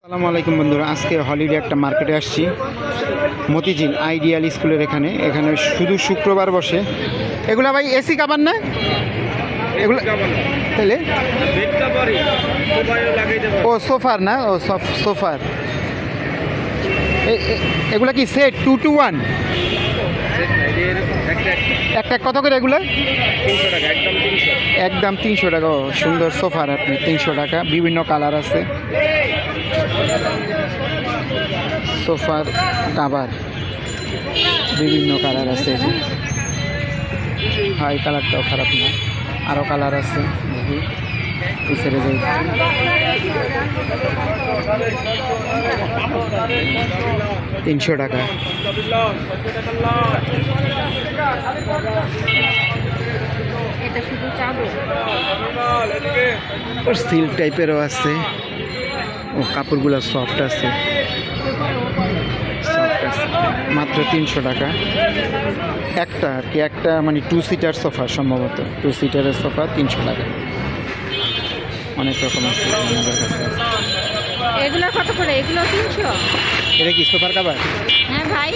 আসসালামু আলাইকুম বন্ধুরা, আজকে হলিডে একটা মার্কেটে আসছি মতিঝিল আইডিয়াল স্কুলের এখানে শুধু শুক্রবার বসে। এগুলা ভাই এসি কাবার না? এগুলো তাহলে ও সোফার না? ও সোফার। এগুলা কি সেট 2-1? একটা কত করে এগুলো? একদম 300 টাকা। ও সুন্দর সোফার, আপনি 300 টাকা। বিভিন্ন কালার আছে সোফার কাভার, বিভিন্ন কালার আছে। হ্যাঁ, এই কালারটাও খারাপ না, আরও কালার আছে। ছেড়ে যাই 300 টাকা। সিল্ক টাইপেরও আছে। ও কাপড়গুলো সফট আছে, মাত্র 300 টাকা একটা আর কি। একটা মানে 2 সিটার সোফা, সম্ভবত 2 সিটারের সোফা 300 টাকা। অনেক রকম আছে আমাদের কাছে। এগুলো কত করে? এগুলো 300। এটা কি সোফার কাভার? হ্যাঁ ভাই,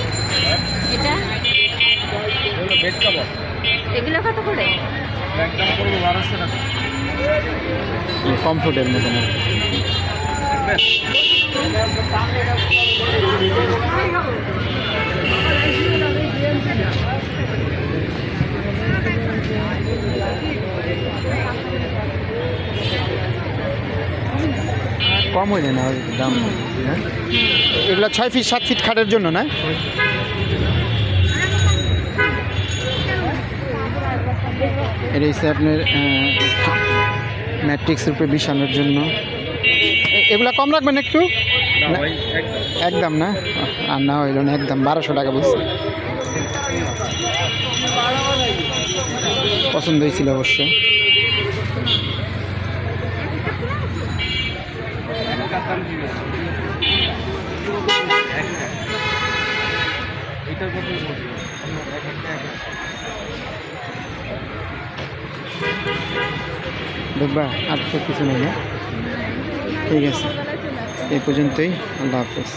এটা বেড কভার। এগুলো কত করে? একদম করবো 1200 টাকা। কমফোর্টের মতন। কম হয়ে না দাম? হ্যাঁ, এগুলো 6 ফিট 7 ফিট খাটের জন্য না? এটা হচ্ছে আপনার ম্যাট্রিক্সের উপরে বিছানোর জন্য। এগুলা কম রাখবেন একটু? একদম না? আর না হইল না, একদম 1200 টাকা বলছি। পছন্দ হয়েছিল অবশ্য। দেখবা আর তো কিছু নেই না? ঠিক আছে, এই পর্যন্তই। আল্লাহ হাফেজ।